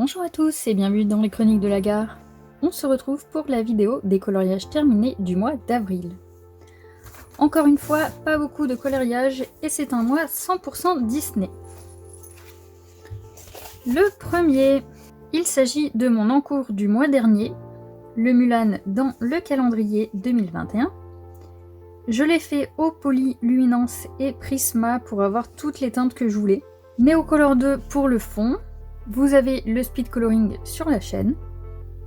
Bonjour à tous et bienvenue dans les Chroniques de la Gare. On se retrouve pour la vidéo des coloriages terminés du mois d'avril. Encore une fois, pas beaucoup de coloriages et c'est un mois 100% Disney. Le premier, il s'agit de mon encours du mois dernier, le Mulan dans le calendrier 2021. Je l'ai fait au poly, luminance et prisma pour avoir toutes les teintes que je voulais. Neocolor 2 pour le fond. Vous avez le speed coloring sur la chaîne.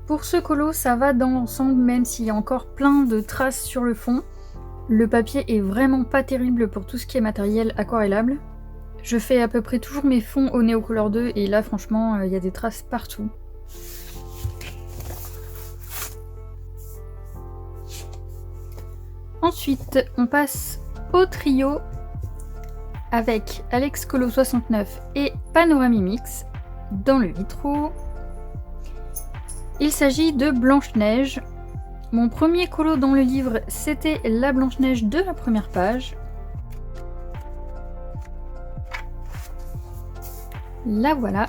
Pour ce colo, ça va dans l'ensemble, même s'il y a encore plein de traces sur le fond. Le papier est vraiment pas terrible pour tout ce qui est matériel aquarellable. Je fais à peu près toujours mes fonds au Neocolor 2 et là franchement il y a des traces partout. Ensuite on passe au trio avec Alex Colo 69 et Panoramimix dans le vitraux. Il s'agit de Blanche-Neige. Mon premier colo dans le livre, c'était la Blanche-Neige de la première page. La voilà.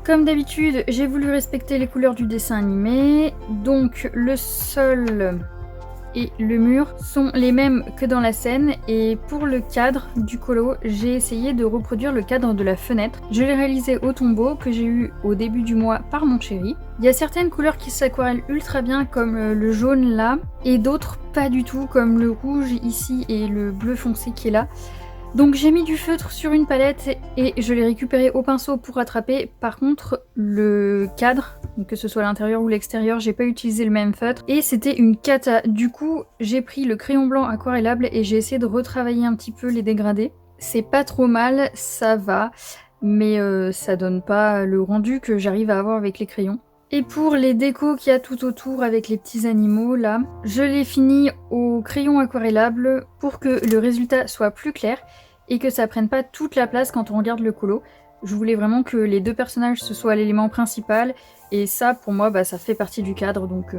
Comme d'habitude, j'ai voulu respecter les couleurs du dessin animé, donc le sol et le mur sont les mêmes que dans la scène, et pour le cadre du colo, j'ai essayé de reproduire le cadre de la fenêtre. Je l'ai réalisé au tombeau que j'ai eu au début du mois par mon chéri. Il y a certaines couleurs qui s'aquarellent ultra bien comme le jaune là, et d'autres pas du tout comme le rouge ici et le bleu foncé qui est là. Donc j'ai mis du feutre sur une palette et je l'ai récupéré au pinceau pour rattraper. Par contre, le cadre, que ce soit l'intérieur ou l'extérieur, j'ai pas utilisé le même feutre et c'était une cata. Du coup, j'ai pris le crayon blanc aquarellable et j'ai essayé de retravailler un petit peu les dégradés. C'est pas trop mal, ça va, mais ça donne pas le rendu que j'arrive à avoir avec les crayons. Et pour les décos qu'il y a tout autour avec les petits animaux là, je l'ai fini au crayon aquarellable pour que le résultat soit plus clair et que ça prenne pas toute la place quand on regarde le colo. Je voulais vraiment que les deux personnages ce soit l'élément principal et ça pour moi ça fait partie du cadre, donc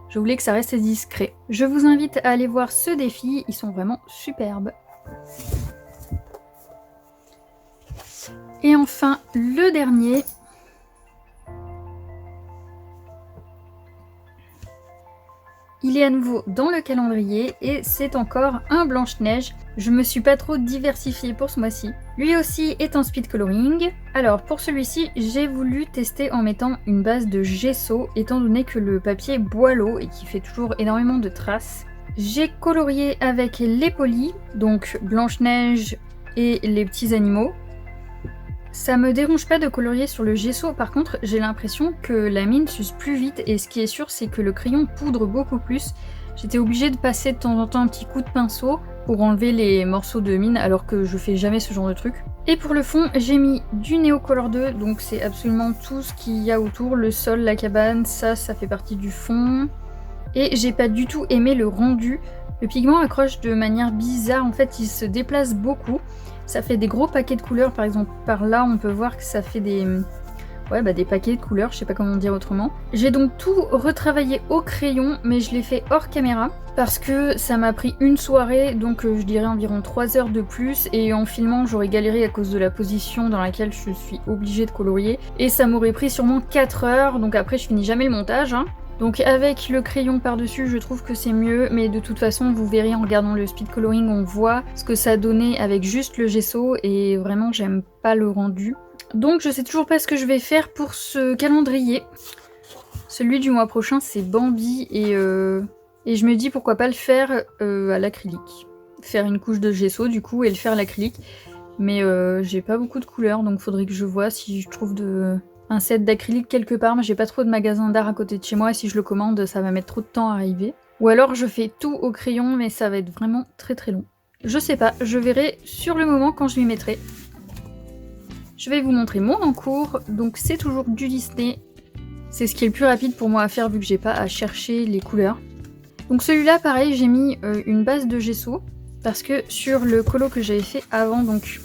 je voulais que ça reste discret. Je vous invite à aller voir ce défi, ils sont vraiment superbes. Et enfin le dernier. Il est à nouveau dans le calendrier et c'est encore un Blanche-Neige. Je me suis pas trop diversifiée pour ce mois-ci. Lui aussi est en speed coloring. Alors pour celui-ci, j'ai voulu tester en mettant une base de gesso étant donné que le papier boit l'eau et qui fait toujours énormément de traces. J'ai colorié avec les polis, donc Blanche-Neige et les petits animaux. Ça me dérange pas de colorier sur le gesso, par contre j'ai l'impression que la mine s'use plus vite et ce qui est sûr c'est que le crayon poudre beaucoup plus. J'étais obligée de passer de temps en temps un petit coup de pinceau pour enlever les morceaux de mine alors que je fais jamais ce genre de truc. Et pour le fond j'ai mis du Neocolor 2, donc c'est absolument tout ce qu'il y a autour, le sol, la cabane, ça fait partie du fond. Et j'ai pas du tout aimé le rendu. Le pigment accroche de manière bizarre, en fait il se déplace beaucoup. Ça fait des gros paquets de couleurs, par exemple par là on peut voir que ça fait des paquets de couleurs, je sais pas comment dire autrement. J'ai donc tout retravaillé au crayon, mais je l'ai fait hors caméra parce que ça m'a pris une soirée, donc je dirais environ 3 heures de plus, et en filmant j'aurais galéré à cause de la position dans laquelle je suis obligée de colorier, et ça m'aurait pris sûrement 4 heures, donc après je finis jamais le montage, hein. Donc avec le crayon par-dessus, je trouve que c'est mieux, mais de toute façon, vous verrez en regardant le speed coloring, on voit ce que ça donnait avec juste le gesso, et vraiment, j'aime pas le rendu. Donc je sais toujours pas ce que je vais faire pour ce calendrier. Celui du mois prochain, c'est Bambi, et je me dis pourquoi pas le faire à l'acrylique. Faire une couche de gesso, du coup, et le faire à l'acrylique. Mais j'ai pas beaucoup de couleurs, donc faudrait que je vois si je trouve un set d'acrylique quelque part, mais j'ai pas trop de magasins d'art à côté de chez moi, et si je le commande, ça va mettre trop de temps à arriver. Ou alors je fais tout au crayon, mais ça va être vraiment très très long. Je sais pas, je verrai sur le moment quand je m'y mettrai. Je vais vous montrer mon encours, donc c'est toujours du Disney. C'est ce qui est le plus rapide pour moi à faire vu que j'ai pas à chercher les couleurs. Donc celui-là, pareil, j'ai mis une base de gesso, parce que sur le colo que j'avais fait avant, donc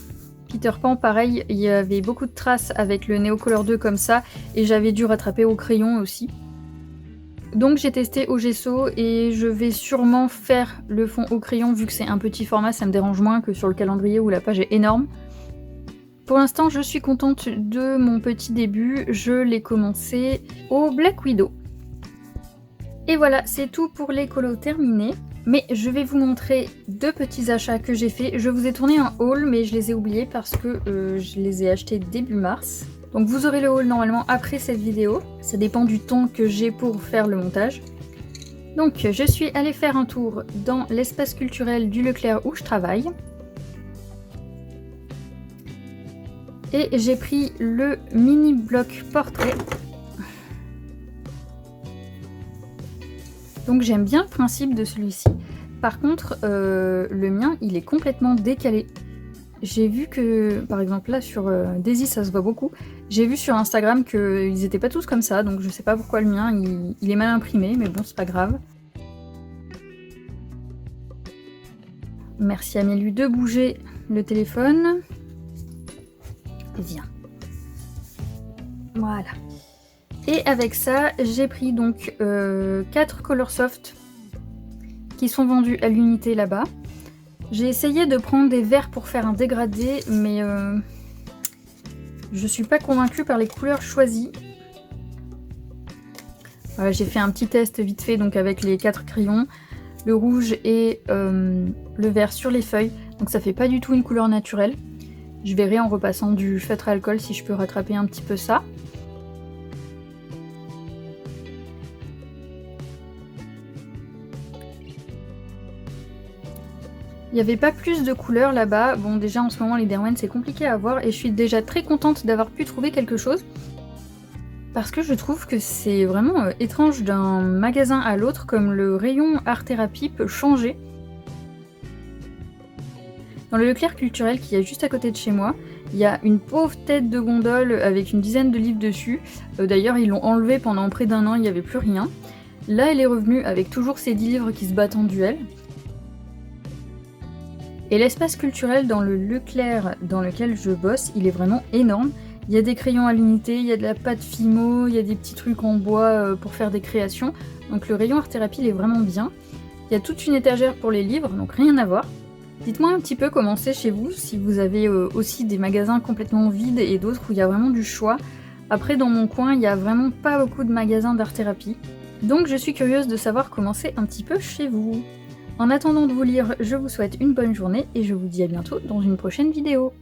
Peter Pan, pareil, il y avait beaucoup de traces avec le Neocolor 2 comme ça, et j'avais dû rattraper au crayon aussi. Donc j'ai testé au gesso et je vais sûrement faire le fond au crayon vu que c'est un petit format, ça me dérange moins que sur le calendrier où la page est énorme. Pour l'instant, je suis contente de mon petit début. Je l'ai commencé au Black Widow. Et voilà, c'est tout pour les colos terminés. Mais je vais vous montrer 2 petits achats que j'ai fait. Je vous ai tourné un haul, mais je les ai oubliés parce que je les ai achetés début mars. Donc vous aurez le haul normalement après cette vidéo. Ça dépend du temps que j'ai pour faire le montage. Donc je suis allée faire un tour dans l'espace culturel du Leclerc où je travaille. Et j'ai pris le mini bloc portrait. Donc j'aime bien le principe de celui-ci. Par contre, le mien, il est complètement décalé. J'ai vu que, par exemple là sur Daisy, ça se voit beaucoup. J'ai vu sur Instagram qu'ils étaient pas tous comme ça, donc je sais pas pourquoi le mien, il est mal imprimé, mais bon, c'est pas grave. Merci à Mélu de bouger le téléphone. Viens. Voilà. Et avec ça, j'ai pris donc 4 Colorsoft qui sont vendus à l'unité là-bas. J'ai essayé de prendre des verts pour faire un dégradé, mais je suis pas convaincue par les couleurs choisies. Voilà, j'ai fait un petit test vite fait donc avec les 4 crayons, le rouge et le vert sur les feuilles, donc ça fait pas du tout une couleur naturelle. Je verrai en repassant du feutre à alcool si je peux rattraper un petit peu ça. Il n'y avait pas plus de couleurs là-bas. Bon, déjà en ce moment les Derwent c'est compliqué à avoir et je suis déjà très contente d'avoir pu trouver quelque chose. Parce que je trouve que c'est vraiment étrange d'un magasin à l'autre, comme le rayon art-thérapie peut changer. Dans le Leclerc culturel qui est juste à côté de chez moi, il y a une pauvre tête de gondole avec une dizaine de livres dessus. D'ailleurs ils l'ont enlevée pendant près d'1 an, il n'y avait plus rien. Là elle est revenue avec toujours ces 10 livres qui se battent en duel. Et l'espace culturel dans le Leclerc dans lequel je bosse, il est vraiment énorme. Il y a des crayons à l'unité, il y a de la pâte Fimo, il y a des petits trucs en bois pour faire des créations. Donc le rayon art-thérapie il est vraiment bien. Il y a toute une étagère pour les livres, donc rien à voir. Dites-moi un petit peu comment c'est chez vous, si vous avez aussi des magasins complètement vides et d'autres où il y a vraiment du choix. Après dans mon coin, il n'y a vraiment pas beaucoup de magasins d'art-thérapie. Donc je suis curieuse de savoir comment c'est un petit peu chez vous. En attendant de vous lire, je vous souhaite une bonne journée et je vous dis à bientôt dans une prochaine vidéo.